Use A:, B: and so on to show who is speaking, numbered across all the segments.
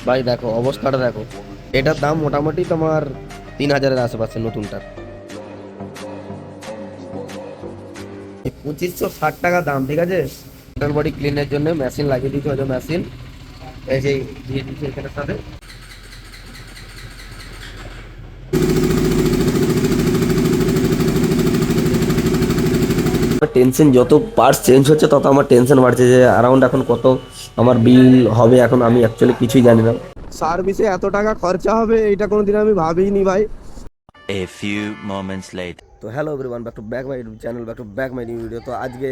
A: ভাই দেখো অবস্থাটা দেখো, এটার দাম মোটামুটি তোমার 3,000-এর আশেপাশে নতুনটার। 2,560 টাকা দাম, ঠিক আছে। টোটাল বডি ক্লিনের জন্য মেশিন লাগিয়ে দিতে হবে, মেশিন এই যে দিয়ে দিচ্ছে এখানের সাথে। টেনশন, যত পার্টস চেঞ্জ হচ্ছে তত আমার টেনশন বাড়ছে যে অ্যারাউন্ড এখন কত আমার বিল হবে, এখন আমি অ্যাকচুয়ালি কিছুই জানি না। সার্ভিসে এত টাকা খরচা হবে এটা কোনোদিন আমি ভাবিনি ভাই।
B: A few moments later.
A: তো hello everyone, back to back my YouTube channel, back to back my new video. তো আজকে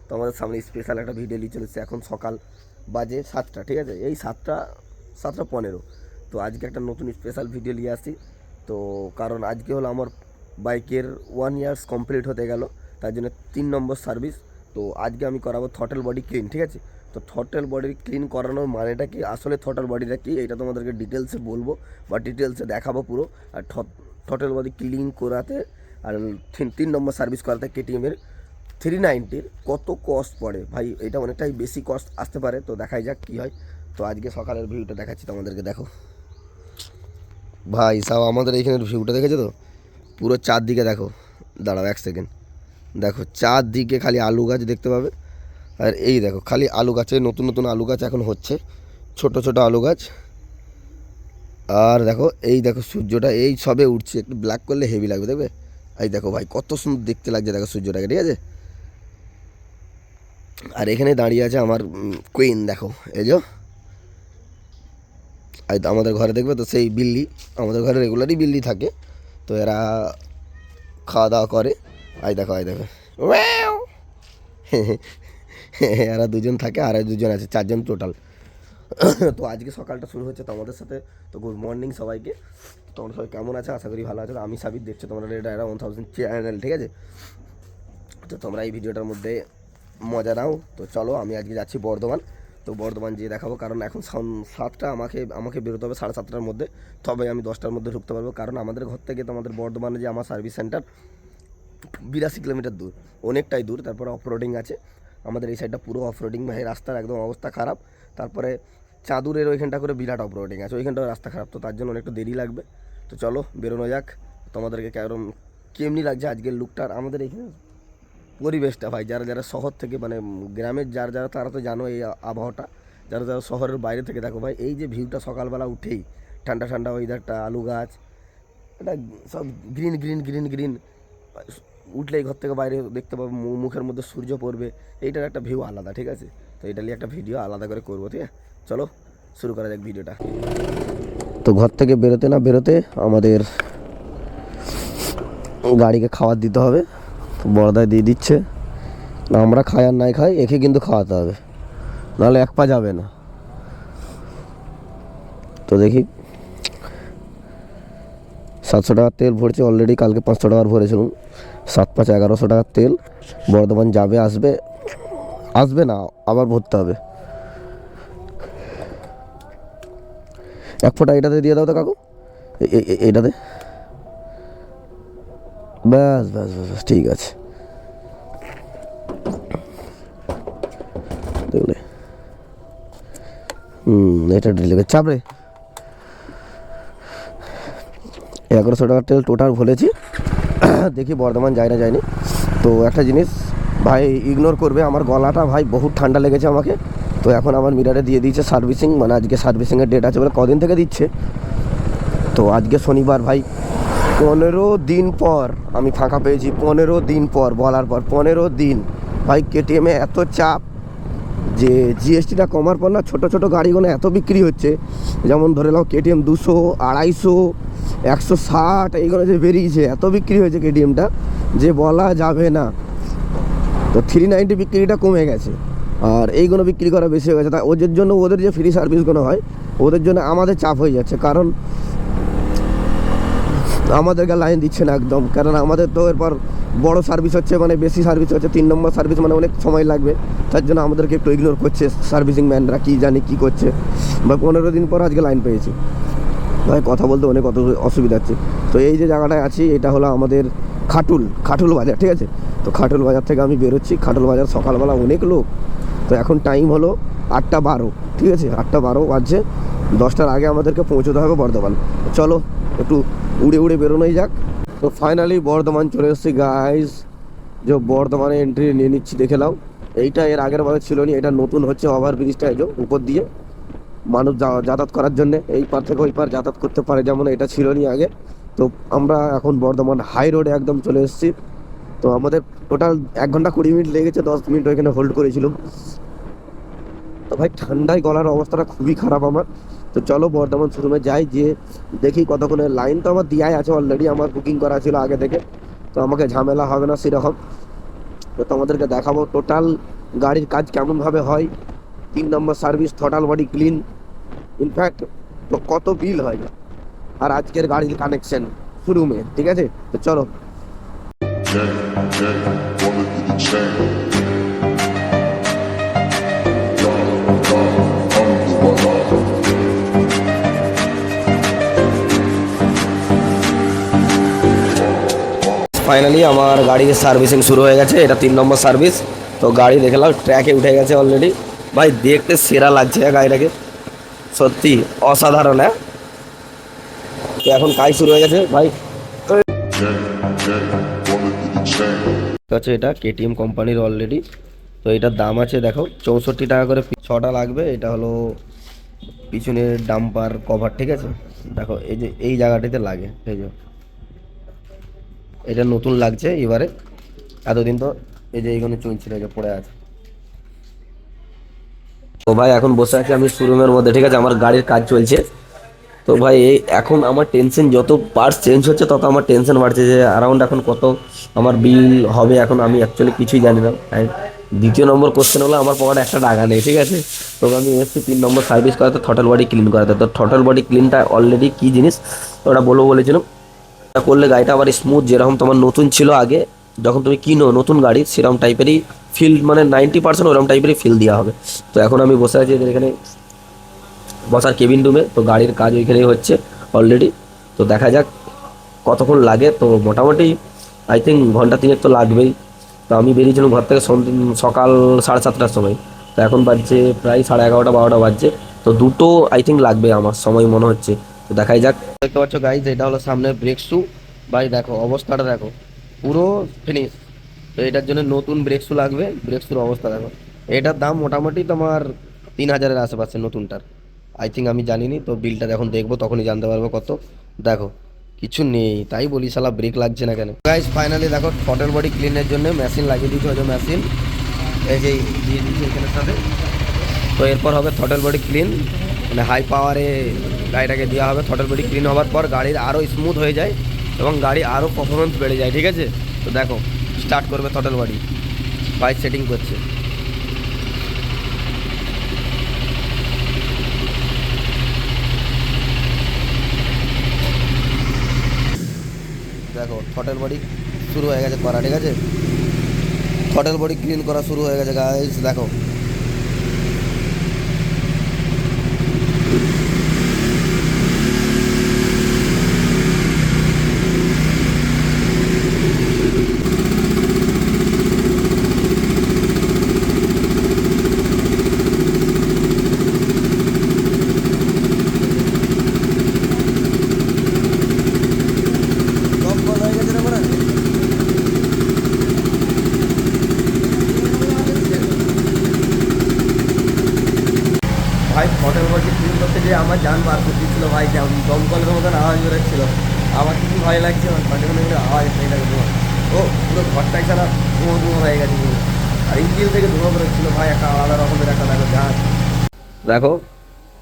A: তোমাদের সামনে স্পেশাল একটা ভিডিও নিয়ে চলেছে। এখন সকাল বাজে 7টা, ঠিক আছে, এই 7টা 15। তো আজকে একটা নতুন স্পেশাল ভিডিও নিয়ে আসি। তো কারণ আজকে হলো আমার বাইকের 1 ইয়ার্স কমপ্লিট হতে গেল, তার জন্য 3 নম্বর সার্ভিস। তো আজকে আমি করাবো থ্রটল বডি ক্লিন, ঠিক আছে। তো থ্রটল বডি ক্লিন করানোর মানেটা কি, আসলে থ্রটল বডিটা কি, এটা তোমাদেরকে ডিটেলসে বলবো বা ডিটেলসে দেখাবো পুরো। আর থ্রটল বডি ক্লিন করাতে আর 3 নম্বর সার্ভিস করাতে কেটিএমের 390-র কত কস্ট পড়ে ভাই, এটা অনেকটাই বেশি কস্ট আসতে পারে। তো দেখাই যাক কী হয়। তো আজকে সকালের ভিউটা দেখাচ্ছি তোমাদেরকে, দেখো ভাই সব আমাদের এইখানের ভিউটা দেখেছো তো, পুরো চারদিকে দেখো। দাঁড়াও 1 সেকেন্ড, দেখো চারদিকে খালি আলু গাছ দেখতে পাবে। আর এই দেখো খালি আলু গাছে, নতুন নতুন আলু গাছ এখন হচ্ছে, ছোট ছোট আলু গাছ। আর দেখো এই দেখো সূর্যটা এই সবে উঠছে, একটু ব্ল্যাক করলে হেভি লাগবে, দেখবে। এই দেখো ভাই কত সুন্দর দেখতে লাগছে, দেখো সূর্যটাকে, ঠিক আছে। আর এখানে দাঁড়িয়ে আছে আমার কুইন, দেখো এই যে। এই তো আমাদের ঘরে দেখবে তো সেই বিল্লি, আমাদের ঘরে রেগুলারই বিল্লি থাকে। তো এরা খাওয়া দাওয়া করে। আই দেখো আই দেখো ওয়াও। এরা দুজন থাকে আর দুজন আছে, 4জন টোটাল। তো আজকে সকালটা শুরু হচ্ছে তোমাদের সাথে। তো গুড মর্নিং সবাইকে। তোমরা সবাই কেমন আছে, আশা করি ভালো আছো। আমি সাবির, দেখছো তোমরা এটা 1000 চ্যানেল, ঠিক আছে। তো তোমরা এই ভিডিওটার মধ্যে মজা নাও। তো চলো আমি আজকে যাচ্ছি বর্ধমান। তো বর্ধমান যেয়ে দেখাবো, কারণ এখন 7টা, আমাকে বেরোতে হবে 7:30-টার মধ্যে, তবে আমি 10টার মধ্যে ঢুকতে পারবো। কারণ আমাদের ঘর থেকে তোমাদের বর্ধমানে যে আমার সার্ভিস সেন্টার 82 কিলোমিটার দূর, অনেকটাই দূর। তারপরে অফরোডিং আছে আমাদের এই সাইডটা, পুরো অফরোডিং ভাই, রাস্তার একদম অবস্থা খারাপ। তারপরে চাঁদুরের ওইখানটা করে বিরাট অফরোডিং আছে, ওইখানটাও রাস্তা খারাপ। তো তার জন্য অনেকটা দেরি লাগবে। তো চলো বেরোনো যাক। তোমাদেরকে কেমনি লাগছে আজকের লুকটার, আমাদের এইখানে পরিবেশটা ভাই। যারা যারা শহর থেকে মানে গ্রামের যারা যারা, তারা তো জানো এই আবহাওয়াটা। যারা যারা শহরের বাইরে থেকে দেখো ভাই, এই যে ভিউটা সকালবেলা উঠেই, ঠান্ডা ঠান্ডা ওয়েদারটা, আলু গাছ, এটা সব গ্রিন গ্রিন গ্রিন গ্রিন, উঠলেই ঘর থেকে বাইরে দেখতে পাবো মুখের মধ্যে সূর্য পড়বে। এইটার একটা ভিউ আলাদা, ঠিক আছে। তো এটা নিয়ে একটা ভিডিও আলাদা করে করবো, ঠিক আছে। চলো শুরু করা যাক ভিডিওটা। তো ঘর থেকে বেরোতে না বেরোতে আমাদের গাড়িকে খাবার দিতে হবে। বড়দায় দিয়ে দিচ্ছে, না আমরা খাই আর নাই খাই, একে কিন্তু খাওয়াতে হবে, নাহলে এক পা যাবে না। তো দেখি 700 টাকার তেল ভরছে অলরেডি, কালকে 500 টাকার ভরেছিলাম। 7×5 1100 টাকার তেল। বর্ধমান যাবে, আসবে আসবে না, আবার ভরতে হবে। এক ফোঁটা এটাতে দিয়ে দাও তো কাকু, এইটাতে। ব্যাস ব্যাস ব্যাস, ঠিক আছে। দেখলে এটা ডিলে চাপ রে। 1100 টাকার তেল টোটাল ভরেছি। দেখি বর্ধমান যায় না যায়নি। তো একটা জিনিস ভাই ইগনোর করবে, আমার গলাটা ভাই বহুত ঠান্ডা লেগেছে আমাকে। তো এখন আমার মিটারে দিয়ে দিয়েছে সার্ভিসিং, মানে আজকে সার্ভিসিংয়ের ডেট আছে বলে, কদিন থেকে দিচ্ছে। তো আজকে শনিবার ভাই, 15 দিন পর আমি ফাঁকা পেয়েছি, 15 দিন পর, বলার পর 15 দিন ভাই। কেটিএমে এত চাপ যে জিএসটিটা কমার পর না, ছোটো ছোটো গাড়িগুলো এত বিক্রি হচ্ছে। যেমন ধরে নাও কেটিএম 200, 250, 160, এইগুলো যে বেরিয়েছে, এত বিক্রি হয়েছে কেটিএমটা যে বলা যাবে না। তো 390 বিক্রিটা কমে গেছে, আর এইগুলো বিক্রি করা বেশি হয়ে গেছে। তাই ওদের জন্য, ওদের যে ফ্রি সার্ভিসগুলো হয়, ওদের জন্য আমাদের চাপ হয়ে যাচ্ছে। কারণ আমাদেরকে লাইন দিচ্ছে না একদম, কারণ আমাদের তো এরপর বড় সার্ভিস হচ্ছে, মানে বেশি সার্ভিস হচ্ছে, 3 নম্বর সার্ভিস, মানে অনেক সময় লাগবে। তার জন্য আমাদেরকে একটু ইগনোর করছে সার্ভিসিং ম্যানরা, কী জানি কী করছে। বা 15 দিন পর আজকে লাইন পেয়েছি ভাই, কথা বলতে অনেক অসুবিধা হচ্ছে। তো এই যে জায়গাটায় আছি, এটা হলো আমাদের খাটুল বাজার, ঠিক আছে। তো খাটুল বাজার থেকে আমি বেরোচ্ছি। খাটুল বাজার সকালবেলা অনেক লোক। তো এখন টাইম হলো 8টা 12, ঠিক আছে, 8টা 12 বাজছে। 10টার আগে আমাদেরকে পৌঁছতে হবে বর্ধমান। চলো একটু উড়ে উড়ে বেরোনোই যাক। তো ফাইনালি বর্ধমান চলে এসেছি গাইস। যে বর্ধমানে এন্ট্রি নিয়ে নিচ্ছি, দেখে নাও। এইটা এর আগের বারে ছিল না, এটা নতুন হচ্ছে ওভার ব্রিজটা, এই যে উপর দিয়ে মানুষ যাতায়াত করার জন্য এই পার থেকে ওই পার যাতায়াত করতে পারে, যেমন এটা ছিল না আগে। তো আমরা এখন বর্ধমান হাই রোডে একদম চলে এসেছি। তো আমাদের টোটাল 1 ঘন্টা 20 মিনিট লেগেছে, 10 মিনিট ওইখানে হোল্ড করেছিলাম। তো ভাই ঠান্ডায় গলার অবস্থাটা খুবই খারাপ আমার। তো চলো বর্ধমান শোরুমে যাই, যে দেখি কতক্ষণের লাইন। তো আমার দিয়াই আছে অলরেডি, আমার বুকিং করা ছিল আগে থেকে, তো আমাকে ঝামেলা হবে না সেরকম। তো তোমাদেরকে দেখাবো টোটাল গাড়ির কাজ কেমনভাবে হয়। 3 number service, throttle body clean, in fact তো কত বিল হয়, আর আজকের গাড়ির কানেকশন শোরুমে, ঠিক আছে। তো চলো। ফাইনালি আমার গাড়ির সার্ভিসিং শুরু হয়ে গেছে, এটা 3 নম্বর সার্ভিস। তো গাড়ি দেখলাম ট্র্যাকে উঠে গেছে অলরেডি। ভাই দেখতে সেরা লাগছে গাড়িটাকে, সত্যি অসাধারণ। হ্যাঁ, তো এখন কাজ শুরু হয়ে গেছে ভাই। আচ্ছা, এটা কেটিএম কোম্পানির অলরেডি। তো এটার দাম আছে দেখো 64 টাকা করে, 6টা লাগবে। এটা হলো পিছনের ডাম্পার কভার, ঠিক আছে। দেখো এই যে এই জায়গাটিতে লাগে, এই যে এটা নতুন লাগছে এবারে, এতদিন তো এই যে এইখানে চলছিল, এই যে পড়ে আছে। তো ভাই এখন বসে আছি আমি শোরুমের মধ্যে, ঠিক আছে, আমার গাড়ির কাজ চলছে। তো ভাই এই এখন আমার টেনশন, যত পার্টস চেঞ্জ হচ্ছে তত আমার টেনশন বাড়ছে, যে অ্যারাউন্ড এখন কত আমার বিল হবে এখন আমি অ্যাকচুয়ালি কিছুই জানি না। অ্যান্ড দ্বিতীয় নম্বর কোশ্চেন হলো আমার পকেটে একটা টাকা নেই, ঠিক আছে। তো আমি এসেছি 3 নম্বর সার্ভিস করাতে, থ্রটাল বডি ক্লিন করাতে। তো থ্রটাল বডি ক্লিনটা অলরেডি কী জিনিস তো ওটা বলেছিলাম। এটা করলে গাড়িটা আবার স্মুথ, যেরকম তোমার নতুন ছিল আগে যখন তুমি কিনো নতুন গাড়ি, সেরকম টাইপেরই ফিল, মানে 90% ওরকম টাইপেরই ফিল দেওয়া হবে। তো এখন আমি বসে আছি এদের এখানে বসার কেবিন রুমে। তো গাড়ির কাজ ওইখানেই হচ্ছে অলরেডি। তো দেখা যাক কতক্ষণ লাগে। তো মোটামুটি আই থিঙ্ক ঘন্টা 3 তো লাগবেই। তো আমি বেরিয়েছিলাম ঘর থেকে সকাল 7:30টার সময়। তো এখন বাজছে প্রায় 11:30 12টা বাজছে। তো দুটো আই থিঙ্ক লাগবে আমার সময় মনে হচ্ছে। তো দেখাই যাক। দেখতে পাচ্ছ গাইজ, এটা হলো সামনের ব্রেক শু। ভাই দেখো অবস্থাটা দেখো, পুরো ফিনিশ। তো এটার জন্য নতুন ব্রেক শু লাগবে, ব্রেক শুর অবস্থা দেখো। এটার দাম মোটামুটি তোমার 3000-এর আশেপাশে নতুনটার, আই থিঙ্ক। আমি জানিনি, তো বিলটা যখন দেখবো তখনই জানতে পারবো কত। দেখো কিছু নেই, তাই বলি শালা ব্রেক লাগছে না কেন। গাইজ ফাইনালি দেখো থ্রটাল বডি ক্লিনের জন্য মেশিন লাগিয়ে দিয়েছে, ওই যে মেশিন এই যে দিয়ে দিয়েছে এখানের সাথে। তো এরপর হবে থ্রটাল বডি ক্লিন, মানে হাই পাওয়ারে গাড়িটাকে দেওয়া হবে। থ্রটাল বডি ক্লিন হওয়ার পর গাড়ির আরও স্মুথ হয়ে যায় এবং গাড়ি আরও পারফরমেন্স বেড়ে যায়, ঠিক আছে। তো দেখো স্টার্ট করবে থ্রটাল বডি, বাইক সেটিং করছে। দেখো থ্রটাল বডি শুরু হয়ে গেছে করা, ঠিক আছে। থ্রটাল বডি ক্লিন করা শুরু হয়ে গেছে গাইস, দেখো। সব বল হয়ে গেছে না মনে হয়? ভাই থ্রটাল বডি ক্লিন করতে গিয়ে আমার জান বার করে দিচ্ছিল ভাই, যেমন দমকলের মতন আওয়াজ বেরোচ্ছিল। আমার কিছু ভয় লাগছে, আমার পার্টিকুলার করে আওয়াজ হয়ে লাগে তোমার। ও পুরো ঘরটাই ছাড়া ধুঁয়ো ধুঁয়ো হয়ে গেছে পুরো, আর ইঞ্জিন থেকে ধুঁয়ো বেরোচ্ছিল ভাই, একটা আলাদা রকমের একটা দেখো জাহাজ। দেখো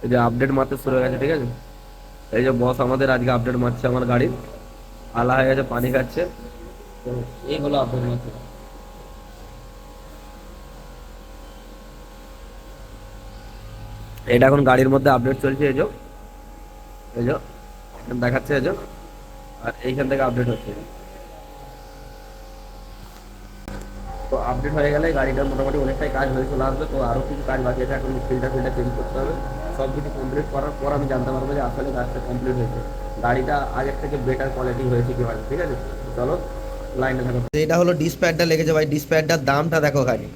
A: এই যে আপডেট মারতে শুরু হয়ে গেছে, ঠিক আছে। এই যে বস আমাদের আজকে আপডেট মারছে, আমার গাড়ি আলা হয়ে গেছে, পানি খাচ্ছে। তো এই হলো আপডেট মারছে। এটা এখন গাড়ির মধ্যে আপডেট চলছে, এই যে দেখাচ্ছে, এই যে, আর এইখান থেকে আপডেট হচ্ছে। তো আপডেট হয়ে গেলে গাড়িটার মোটামুটি অনেকটাই কাজ হয়ে চলে আসবে। তো আরও কিছু কাজ বাকি আছে, এখন ফিল্টার চেঞ্জ করতে হবে। সব কিছু কমপ্লিট করার পর আমি জানতে পারবো যে আসলে কাজটা কমপ্লিট হয়েছে, গাড়িটা আগের থেকে বেটার কোয়ালিটি হয়েছে কি হয়, ঠিক আছে। চলো লাইনে থাকো। এটা হলো ডিসপ্যাডটা লেগেছে ভাই, ডিসপ্যাডটার দামটা দেখো খালি,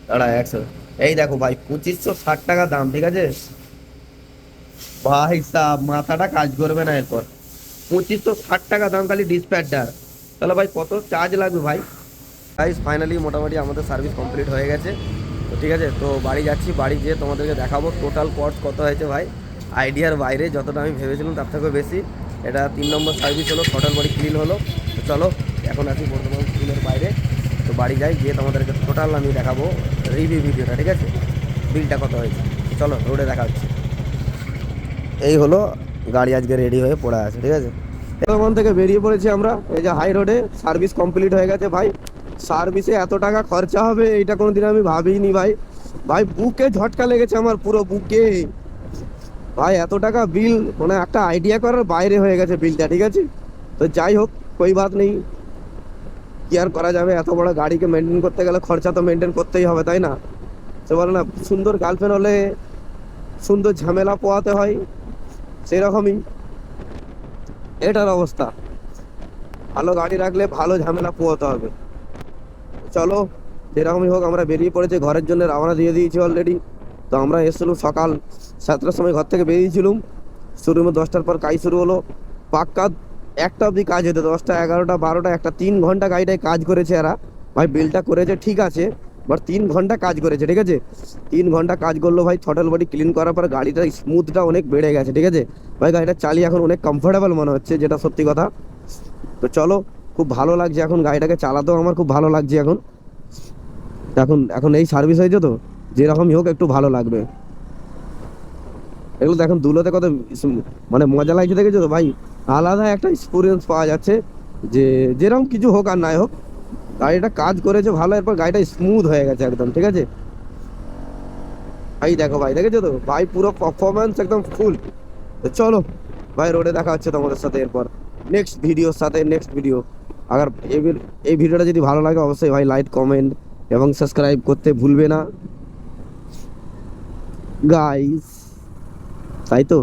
A: দাঁড়া 100, এই দেখো ভাই 2560 টাকা দাম, ঠিক আছে। ভাই সাহ মাথাটা কাজ করবে না এরপর। 2560 টাকা দাম খালি ডিসপ্যাচার, তাহলে ভাই কত চার্জ লাগবে ভাই। গাইস ফাইনালি মোটামুটি আমাদের সার্ভিস কমপ্লিট হয়ে গেছে। তো ঠিক আছে, তো বাড়ি যাচ্ছি, বাড়ি যেয়ে তোমাদেরকে দেখাবো টোটাল কস্ট কত হয়েছে ভাই। আইডিয়ার বাইরে, যতটা আমি ভেবেছিলাম তার থেকেও বেশি। এটা 3 নম্বর সার্ভিস হলো, টোটাল বডি ক্লিন হলো। তো চলো এখন আছি বর্ধমান স্কুলের বাইরে, তো বাড়ি যাই, গিয়ে তোমাদেরকে টোটাল আমি দেখাবো রিভিউ ভিডিওটা, ঠিক আছে, বিলটা কত হয়েছে। চলো রোডে দেখা হচ্ছে। এই হলো গাড়ি আজকে রেডি হয়ে পড়ে আছে, ঠিক আছে। এরকম থেকে বেরিয়ে পড়েছি আমরা, এই যে হাই রোডে সার্ভিস কমপ্লিট হয়ে গেছে ভাই। সার্ভিসে এত টাকা খরচা হবে এটা কোনোদিন আমি ভাবিনি ভাই। ভাই বুকে ঝটকা লেগেছে আমার, পুরো বুকে ভাই। এত টাকা বিল মানে একটা আইডিয়া করার বাইরে হয়ে গেছে বিলটা, ঠিক আছে। তো যাই হোক, কোই বাত নেই, কি আর করা যাবে। এত বড় গাড়িকে মেনটেন করতে গেলে খরচা তো মেনটেন করতেই হবে, তাই না? সে বলে না, সুন্দর গার্লফ্রেন্ড হলে সুন্দর ঝামেলা পোয়াতে হয়, সেরকমই এটার অবস্থা। ভালো গাড়ি রাখলে ভালো ঝামেলা পোয়াতে হবে। চলো যেরকমই হোক, আমরা বেরিয়ে পড়েছি, ঘরের জন্য রওনা দিয়ে দিয়েছি অলরেডি। তো আমরা এসেছিলাম সকাল 7টার সময় ঘর থেকে বেরিয়েছিলাম, শুরু 10টার পর কাজ শুরু হলো। পাক্কা 1টা অবধি কাজ হতো, 10টা 11টা 12টা, একটা 3 ঘন্টা গাড়িটায় কাজ করেছে এরা। ভাই বিলটা করেছে ঠিক আছে, বাট 3 ঘন্টা কাজ করেছে, ঠিক আছে। 3 ঘন্টা কাজ করলো ভাই। থটল বডি ক্লিন করার পর গাড়িটার স্মুথটা অনেক বেড়ে গেছে, ঠিক আছে ভাই। গাড়িটা চালিয়ে এখন অনেক কমফোর্টেবল মনে হচ্ছে, যেটা সত্যি কথা। তো চলো, খুব ভালো লাগছে এখন গাড়িটাকে চালাতেও, আমার খুব ভালো লাগছে এখন। এখন এখন এই সার্ভিস হয়েছে, তো যেরকমই হোক একটু ভালো লাগবে। এগুলো তো এখন দুলোতে কত মানে মজা লাগছে, দেখেছো তো ভাই। আলাদা একটা এক্সপিরিয়েন্স পাওয়া যাচ্ছে, যে যেরকম কিছু হোক আর নাই হোক, গাড়িটা কাজ করেছে ভালো, এরপর গাড়িটা স্মুথ হয়ে গেছে একদম, ঠিক আছে ভাই। দেখো ভাই, দেখেছো তো ভাই, পুরো পারফরমেন্স একদম ফুল। তো চলো ভাই, রোডে দেখা হচ্ছে তোমাদের সাথে এরপর নেক্সট ভিডিওর সাথে। নেক্সট ভিডিও আবার এই ভিডিওটা যদি ভালো লাগে অবশ্যই ভাই লাইক, কমেন্ট এবং সাবস্ক্রাইব করতে ভুলবে না গাইস, তাই তো।